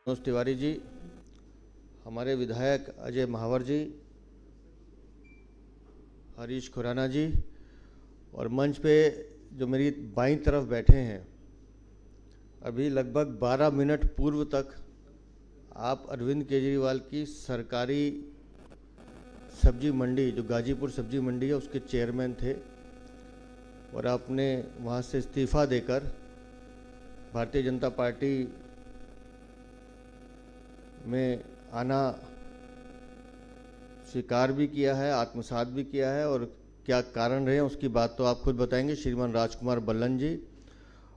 मनोज तिवारी जी, हमारे विधायक अजय महावर जी, हरीश खुराना जी और मंच पे जो मेरी बाईं तरफ बैठे हैं, अभी लगभग 12 मिनट पूर्व तक आप अरविंद केजरीवाल की सरकारी सब्जी मंडी जो गाजीपुर सब्जी मंडी है उसके चेयरमैन थे और आपने वहाँ से इस्तीफ़ा देकर भारतीय जनता पार्टी में आना स्वीकार भी किया है, आत्मसात भी किया है और क्या कारण रहे उसकी बात तो आप खुद बताएंगे श्रीमान राजकुमार बल्लन जी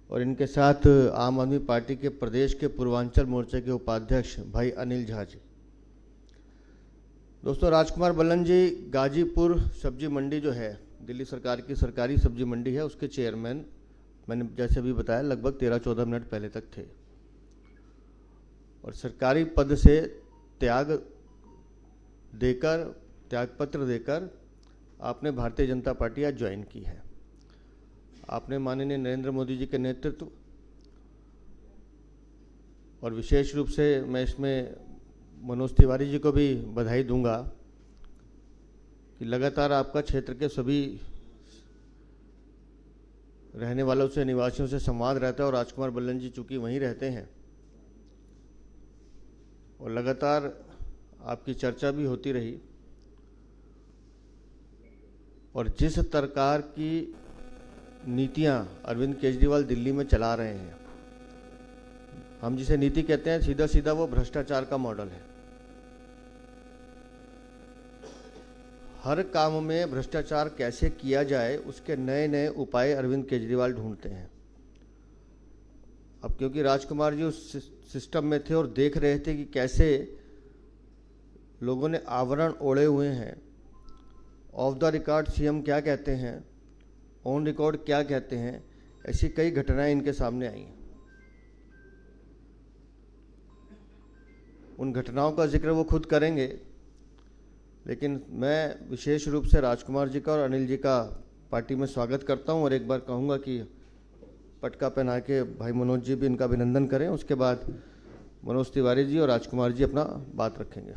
और इनके साथ आम आदमी पार्टी के प्रदेश के पूर्वांचल मोर्चे के उपाध्यक्ष भाई अनिल झा जी। दोस्तों, राजकुमार बल्लन जी गाजीपुर सब्जी मंडी जो है दिल्ली सरकार की सरकारी सब्जी मंडी है उसके चेयरमैन मैंने जैसे अभी बताया लगभग 13-14 मिनट पहले तक थे और सरकारी पद से त्यागपत्र देकर आपने भारतीय जनता पार्टी आज ज्वाइन की है। आपने माननीय नरेंद्र मोदी जी के नेतृत्व और विशेष रूप से मैं इसमें मनोज तिवारी जी को भी बधाई दूंगा कि लगातार आपका क्षेत्र के सभी रहने वालों से निवासियों से संवाद रहता है और राजकुमार बल्लन जी चूंकि वहीं रहते हैं और लगातार आपकी चर्चा भी होती रही और जिस प्रकार की नीतियां अरविंद केजरीवाल दिल्ली में चला रहे हैं, हम जिसे नीति कहते हैं सीधा सीधा वो भ्रष्टाचार का मॉडल है। हर काम में भ्रष्टाचार कैसे किया जाए उसके नए नए उपाय अरविंद केजरीवाल ढूंढते हैं। अब क्योंकि राजकुमार जी उस सिस्टम में थे और देख रहे थे कि कैसे लोगों ने आवरण ओढ़े हुए हैं, ऑफ द रिकॉर्ड सीएम क्या कहते हैं, ऑन रिकॉर्ड क्या कहते हैं, ऐसी कई घटनाएं इनके सामने आई हैं। उन घटनाओं का जिक्र वो खुद करेंगे, लेकिन मैं विशेष रूप से राजकुमार जी का और अनिल जी का पार्टी में स्वागत करता हूं और एक बार कहूंगा कि पटका पहना के भाई मनोज जी भी इनका अभिनंदन करें। उसके बाद मनोज तिवारी जी और राजकुमार जी अपना बात रखेंगे।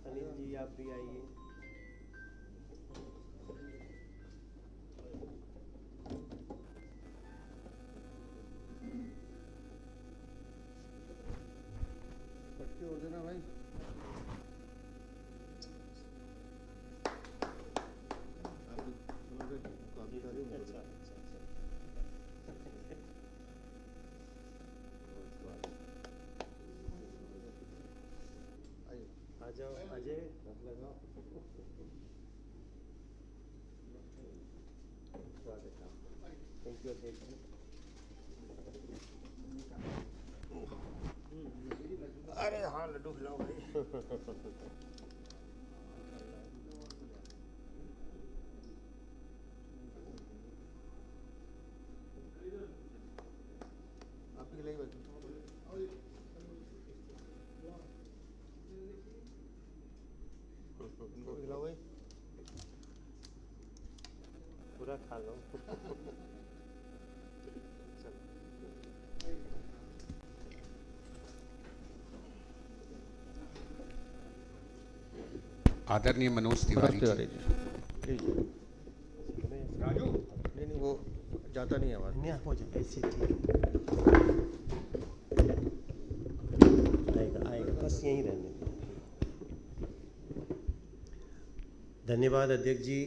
अनिल जी आप भी आइए। पटके और देना भाई। आ जाओ अजय, लगाओ। थैंक यू अध्यक्ष जी। अरे हाँ, लड्डू खिलाओ भाई। आपकी खिलाई भाई। इनको भी खिलाओ भाई। पूरा खा लो। आदरणीय मनोज तिवारी जी, राजू नहीं वो जाता नहीं है आवाज। नहीं हो जाए ऐसे ठीक आएगा आएगा, बस यहीं रहने दो। धन्यवाद अध्यक्ष जी।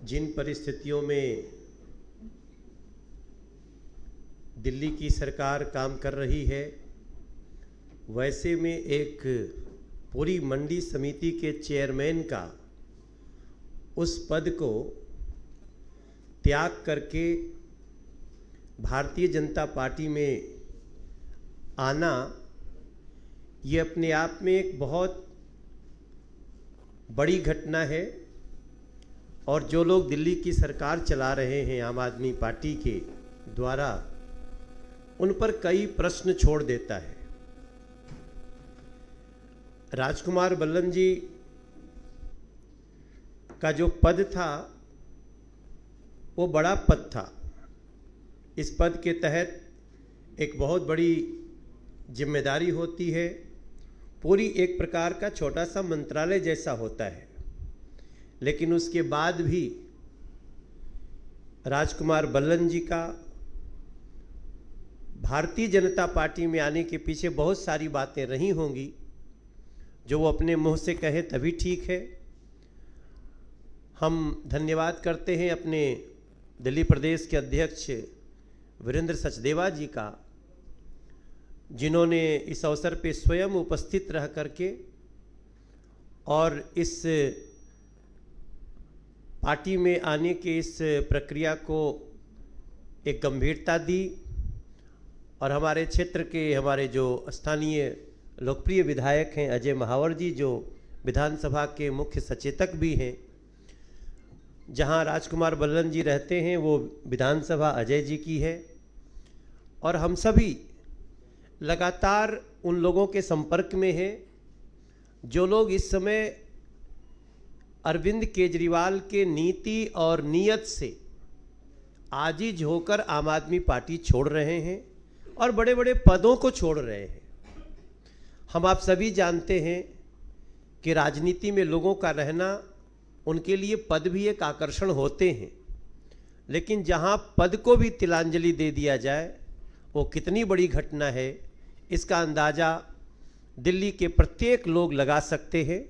जिन परिस्थितियों में दिल्ली की सरकार काम कर रही है, वैसे में एक पूरी मंडी समिति के चेयरमैन का उस पद को त्याग करके भारतीय जनता पार्टी में आना ये अपने आप में एक बहुत बड़ी घटना है और जो लोग दिल्ली की सरकार चला रहे हैं आम आदमी पार्टी के द्वारा, उन पर कई प्रश्न छोड़ देता है। राजकुमार बल्लन जी का जो पद था वो बड़ा पद था। इस पद के तहत एक बहुत बड़ी जिम्मेदारी होती है, पूरी एक प्रकार का छोटा सा मंत्रालय जैसा होता है। लेकिन उसके बाद भी राजकुमार बल्लन जी का भारतीय जनता पार्टी में आने के पीछे बहुत सारी बातें रही होंगी जो वो अपने मुंह से कहे तभी ठीक है। हम धन्यवाद करते हैं अपने दिल्ली प्रदेश के अध्यक्ष वीरेंद्र सचदेवा जी का, जिन्होंने इस अवसर पे स्वयं उपस्थित रह करके और इस पार्टी में आने के इस प्रक्रिया को एक गंभीरता दी। और हमारे क्षेत्र के हमारे जो स्थानीय लोकप्रिय विधायक हैं अजय महावर जी, जो विधानसभा के मुख्य सचेतक भी हैं, जहां राजकुमार बल्लन जी रहते हैं वो विधानसभा अजय जी की है। और हम सभी लगातार उन लोगों के संपर्क में हैं जो लोग इस समय अरविंद केजरीवाल के नीति और नीयत से आजिज होकर आम आदमी पार्टी छोड़ रहे हैं और बड़े बड़े पदों को छोड़ रहे हैं। हम आप सभी जानते हैं कि राजनीति में लोगों का रहना, उनके लिए पद भी एक आकर्षण होते हैं, लेकिन जहां पद को भी तिलांजलि दे दिया जाए वो कितनी बड़ी घटना है, इसका अंदाज़ा दिल्ली के प्रत्येक लोग लगा सकते हैं।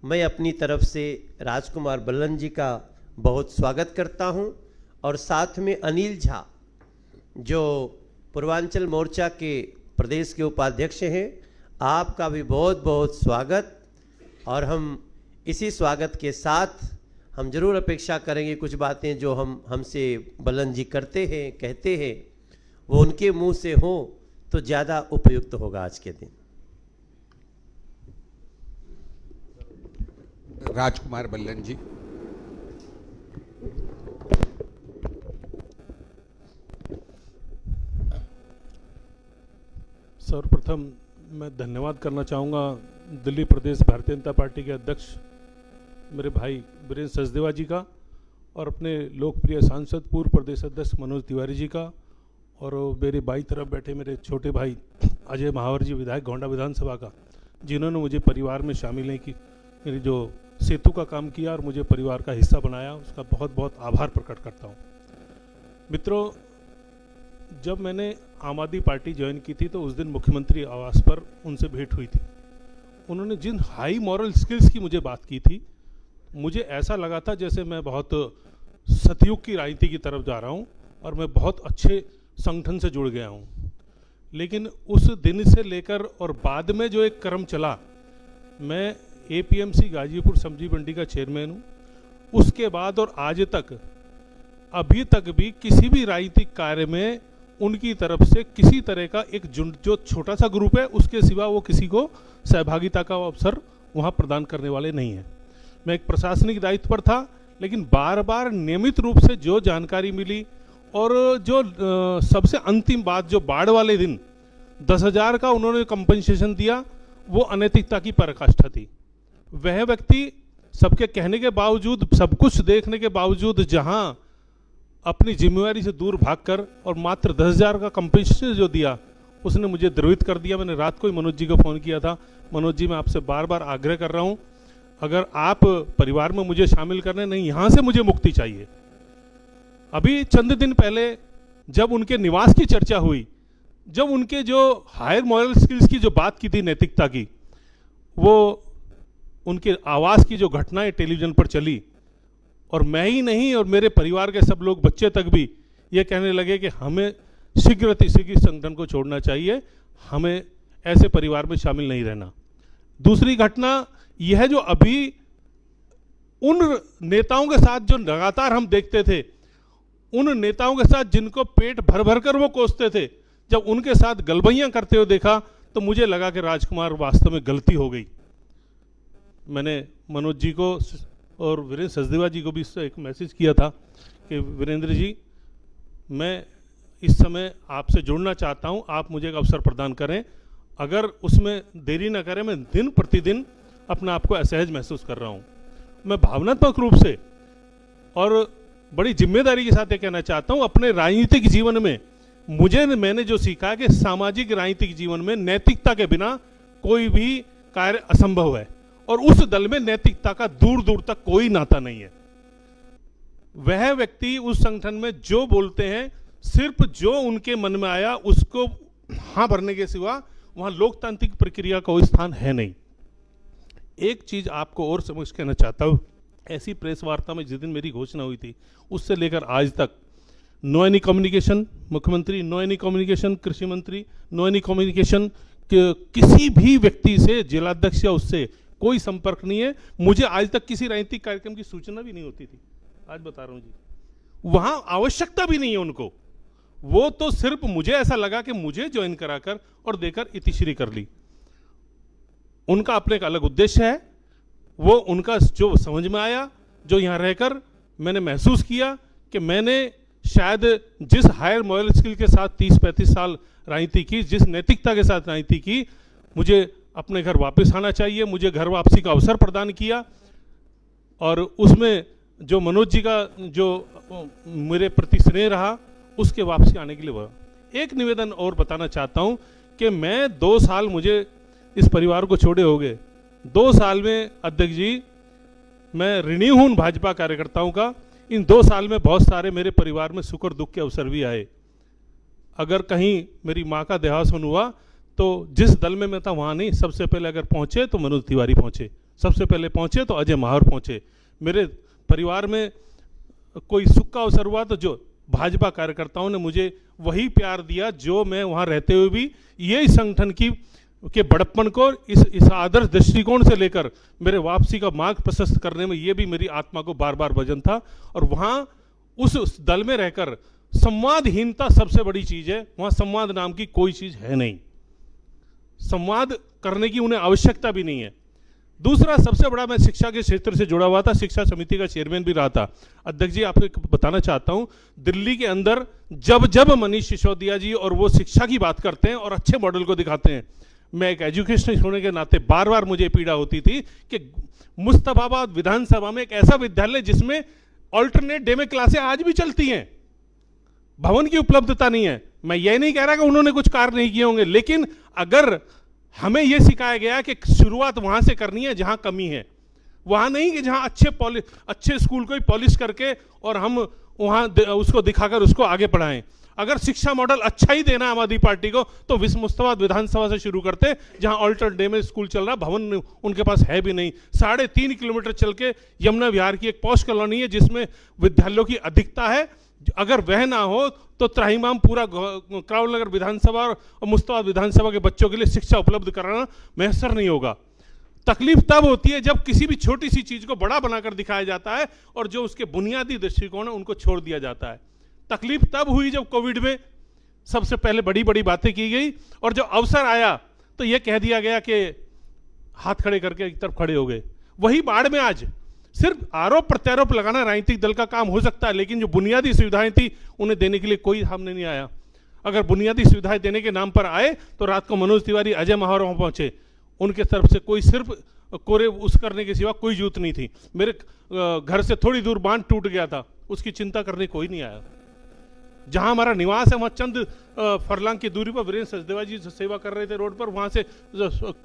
मैं अपनी तरफ से राजकुमार बल्लन जी का बहुत स्वागत करता हूं और साथ में अनिल झा जो पूर्वांचल मोर्चा के प्रदेश के उपाध्यक्ष हैं, आपका भी बहुत बहुत स्वागत। और हम इसी स्वागत के साथ हम जरूर अपेक्षा करेंगे कुछ बातें जो हमसे बल्लन जी करते हैं, कहते हैं, वो उनके मुंह से हो तो ज़्यादा उपयुक्त होगा आज के दिन। राजकुमार बल्लन जी। सर्वप्रथम मैं धन्यवाद करना चाहूँगा दिल्ली प्रदेश भारतीय जनता पार्टी के अध्यक्ष मेरे भाई वीरेंद्र सचदेवा जी का और अपने लोकप्रिय सांसद पूर्व प्रदेश अध्यक्ष मनोज तिवारी जी का और मेरी बाई तरफ बैठे मेरे छोटे भाई अजय महावर जी विधायक गोंडा विधानसभा का, जिन्होंने मुझे परिवार में शामिल नहीं की, मेरी जो सेतु का काम किया और मुझे परिवार का हिस्सा बनाया, उसका बहुत बहुत आभार प्रकट करता हूँ। मित्रों, जब मैंने आम आदमी पार्टी ज्वाइन की थी तो उस दिन मुख्यमंत्री आवास पर उनसे भेंट हुई थी। उन्होंने जिन हाई मॉरल स्किल्स की मुझे बात की थी, मुझे ऐसा लगा था जैसे मैं बहुत सतयुग की राजनीति की तरफ जा रहा हूँ और मैं बहुत अच्छे संगठन से जुड़ गया हूँ। लेकिन उस दिन से लेकर और बाद में जो एक क्रम चला, मैं APMC गाजीपुर सब्जी मंडी का चेयरमैन हूँ। उसके बाद और आज तक अभी तक भी किसी भी राजनीतिक कार्य में उनकी तरफ से किसी तरह का एक जो छोटा सा ग्रुप है उसके सिवा वो किसी को सहभागिता का अवसर वहाँ प्रदान करने वाले नहीं हैं। मैं एक प्रशासनिक दायित्व पर था, लेकिन बार बार नियमित रूप से जो जानकारी मिली और जो सबसे अंतिम बात, जो बाढ़ वाले दिन 10,000 का उन्होंने कंपनसेशन दिया, वो अनैतिकता की पराकाष्ठा थी। वह व्यक्ति सबके कहने के बावजूद, सब कुछ देखने के बावजूद, जहां अपनी जिम्मेवारी से दूर भागकर और मात्र 10,000 का कंपनसेशन जो दिया, उसने मुझे द्रवित कर दिया। मैंने रात को ही मनोज जी को फ़ोन किया था, मनोज जी मैं आपसे बार बार आग्रह कर रहा हूँ, अगर आप परिवार में मुझे शामिल करने नहीं, यहाँ से मुझे मुक्ति चाहिए। अभी चंद दिन पहले जब उनके निवास की चर्चा हुई, जब उनके जो हायर मॉरल स्किल्स की जो बात की थी, नैतिकता की, वो उनके आवास की जो घटनाएं टेलीविजन पर चली, और मैं ही नहीं और मेरे परिवार के सब लोग, बच्चे तक भी ये कहने लगे कि हमें शीघ्र संगठन को छोड़ना चाहिए, हमें ऐसे परिवार में शामिल नहीं रहना। दूसरी घटना यह है, जो अभी उन नेताओं के साथ जो लगातार हम देखते थे, उन नेताओं के साथ जिनको पेट भर भर कर वो कोसते थे, जब उनके साथ गलबैयां करते हुए देखा तो मुझे लगा कि राजकुमार वास्तव में गलती हो गई। मैंने मनोज जी को और वीरेंद्र सचदेवा जी को भी इससे एक मैसेज किया था कि वीरेंद्र जी, मैं इस समय आपसे जुड़ना चाहता हूं, आप मुझे एक अवसर प्रदान करें। अगर उसमें देरी ना करें, मैं दिन प्रतिदिन अपना आपको असहज महसूस कर रहा हूं। मैं भावनात्मक रूप से और बड़ी जिम्मेदारी के साथ ये कहना चाहता हूं, अपने राजनीतिक जीवन में मैंने जो सीखा कि सामाजिक राजनीतिक जीवन में नैतिकता के बिना कोई भी कार्य असंभव है, और उस दल में नैतिकता का दूर दूर तक कोई नाता नहीं है। वह व्यक्ति उस संगठन में जो बोलते हैं, सिर्फ जो उनके मन में आया उसको हाँ भरने के सिवा वहां लोकतांत्रिक प्रक्रिया का कोई स्थान है नहीं। एक चीज आपको और समझ कहना चाहता हूं, ऐसी प्रेस वार्ता में जिस दिन मेरी घोषणा हुई थी उससे लेकर आज तक नो एनी कम्युनिकेशन मुख्यमंत्री, नो एनी कम्युनिकेशन कृषि मंत्री, नो एनी कम्युनिकेशन किसी भी व्यक्ति से, जिलाध्यक्ष या उससे कोई संपर्क नहीं है। मुझे आज तक किसी राजनीतिक कार्यक्रम की सूचना भी नहीं होती थी, आज बता रहा हूं जी। वहां आवश्यकता भी नहीं है उनको, वो तो सिर्फ मुझे ऐसा लगा कि मुझे ज्वाइन कराकर और देकर इतिश्री कर ली। उनका अपने एक अलग उद्देश्य है, वो उनका जो समझ में आया, जो यहां रहकर मैंने महसूस किया कि मैंने शायद जिस हायर मॉरल स्किल के साथ 30-35 साल राजनीति की, जिस नैतिकता के साथ राजनीति की, मुझे अपने घर वापस आना चाहिए, मुझे घर वापसी का अवसर प्रदान किया। और उसमें जो मनोज जी का जो मेरे प्रति स्नेह रहा, उसके वापसी आने के लिए वह एक निवेदन और बताना चाहता हूं कि मैं 2 साल मुझे इस परिवार को छोड़े हो गए। 2 साल में अध्यक्ष जी मैं ऋणी हूं भाजपा कार्यकर्ताओं का। इन 2 साल में बहुत सारे मेरे परिवार में सुख और दुख के अवसर भी आए। अगर कहीं मेरी माँ का देहावसान हुआ तो जिस दल में मैं था वहाँ नहीं, सबसे पहले अगर पहुँचे तो मनोज तिवारी पहुँचे, सबसे पहले पहुँचे तो अजय महावर पहुँचे। मेरे परिवार में कोई सुख का अवसर हुआ तो जो भाजपा कार्यकर्ताओं ने मुझे वही प्यार दिया जो मैं वहाँ रहते हुए भी ये संगठन के बड़प्पन को इस आदर्श दृष्टिकोण से लेकर मेरे वापसी का मार्ग प्रशस्त करने में ये भी मेरी आत्मा को बार बार वजन था। और वहाँ उस दल में रहकर संवादहीनता सबसे बड़ी चीज है। वहाँ संवाद नाम की कोई चीज है नहीं, संवाद करने की उन्हें आवश्यकता भी नहीं है। दूसरा सबसे बड़ा, मैं शिक्षा के क्षेत्र से जुड़ा हुआ था, शिक्षा समिति का चेयरमैन भी रहा था। अध्यक्ष जी आपको बताना चाहता हूं, दिल्ली के अंदर जब मनीष सिसोदिया जी और वो शिक्षा की बात करते हैं और अच्छे मॉडल को दिखाते हैं, मैं एक एजुकेशनिस्ट होने के नाते बार बार मुझे पीड़ा होती थी कि मुस्तफाबाद विधानसभा में एक ऐसा विद्यालय जिसमें ऑल्टरनेट डे में क्लासें आज भी चलती हैं, भवन की उपलब्धता नहीं है। मैं ये नहीं कह रहा कि उन्होंने कुछ कार्य नहीं किए होंगे, लेकिन अगर हमें यह सिखाया गया कि शुरुआत वहां से करनी है जहां कमी है, वहां नहीं कि जहां अच्छे स्कूल को ही पॉलिश करके और हम वहां उसको दिखाकर उसको आगे बढ़ाएं। अगर शिक्षा मॉडल अच्छा ही देना आम आदमी पार्टी को तो मुस्तफाबाद विधानसभा से शुरू करते, जहां ऑल्टर डे में स्कूल चल रहा, भवन उनके पास है भी नहीं। 3.5 किलोमीटर चल के यमुना विहार की एक पॉश कॉलोनी है जिसमें विद्यालयों की अधिकता है। अगर वह ना हो तो त्राहिमाम पूरा क्राउड नगर विधानसभा और मुस्तफाबाद विधानसभा के बच्चों के लिए शिक्षा उपलब्ध कराना मैसर नहीं होगा। तकलीफ तब होती है जब किसी भी छोटी सी चीज को बड़ा बनाकर दिखाया जाता है और जो उसके बुनियादी दृष्टिकोण है उनको छोड़ दिया जाता है। तकलीफ तब हुई जब कोविड में सबसे पहले बड़ी बड़ी बातें की गई और जब अवसर आया तो यह कह दिया गया कि हाथ खड़े करके एक तरफ खड़े हो गए। वही बाढ़ में आज सिर्फ आरोप प्रत्यारोप लगाना राजनीतिक दल का काम हो सकता है, लेकिन जो बुनियादी सुविधाएं थी उन्हें देने के लिए कोई सामने नहीं आया। अगर बुनियादी सुविधाएं देने के नाम पर आए तो रात को मनोज तिवारी, अजय महावर वहां पहुंचे, उनके तरफ से कोई सिर्फ कोरे उस करने के सिवा कोई जरूरत नहीं थी। मेरे घर से थोड़ी दूर बांध टूट गया था, उसकी चिंता करने कोई नहीं आया। जहां हमारा निवास है वहां चंद फरलांग की दूरी पर वीरेंद्र सचदेवा जी सेवा कर रहे थे रोड पर, वहां से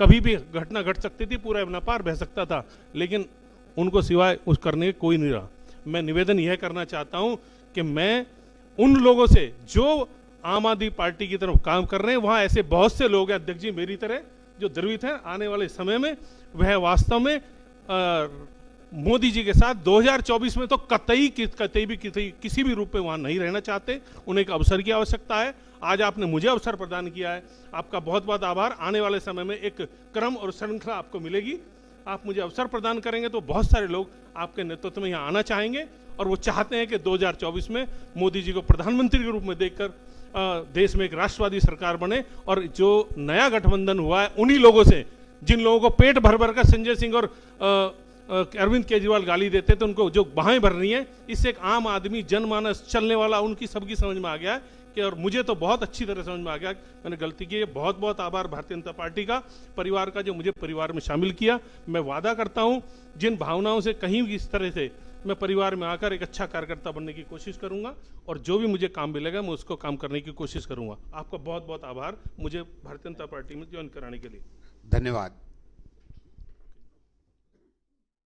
कभी भी घटना घट सकती थी, पूरा यमुना पार बह सकता था, लेकिन उनको सिवाय उस करने के कोई नहीं रहा। मैं निवेदन यह करना चाहता हूं कि मैं उन लोगों से जो आम आदमी पार्टी की तरफ काम कर रहे हैं, वहां ऐसे बहुत से लोग हैं अध्यक्ष जी मेरी तरह जो द्रवित हैं। आने वाले समय में वह वास्तव में मोदी जी के साथ 2024 में तो कतई भी किसी भी रूप में वहां नहीं रहना चाहते। उन्हें एक अवसर की आवश्यकता है। आज आपने मुझे अवसर प्रदान किया है, आपका बहुत बहुत आभार। आने वाले समय में एक क्रम और श्रृंखला आपको मिलेगी। आप मुझे अवसर प्रदान करेंगे तो बहुत सारे लोग आपके नेतृत्व में यहाँ आना चाहेंगे और वो चाहते हैं कि 2024 में मोदी जी को प्रधानमंत्री के रूप में देखकर देश में एक राष्ट्रवादी सरकार बने और जो नया गठबंधन हुआ है उन्हीं लोगों से, जिन लोगों को पेट भर भर कर संजय सिंह और अरविंद केजरीवाल गाली देते थे, उनको जो बाहें भर रही हैं, इससे एक आम आदमी जनमानस चलने वाला उनकी सबकी समझ में आ गया है कि, और मुझे तो बहुत अच्छी तरह समझ में आ गया मैंने गलती की है। बहुत बहुत आभार भारतीय जनता पार्टी का, परिवार का, जो मुझे परिवार में शामिल किया। मैं वादा करता हूं जिन भावनाओं से कहीं भी इस तरह से मैं परिवार में आकर एक अच्छा कार्यकर्ता बनने की कोशिश करूंगा और जो भी मुझे काम मिलेगा मैं उसको काम करने की कोशिश करूंगा। आपका बहुत बहुत आभार मुझे भारतीय जनता पार्टी में ज्वाइन कराने के लिए। धन्यवाद।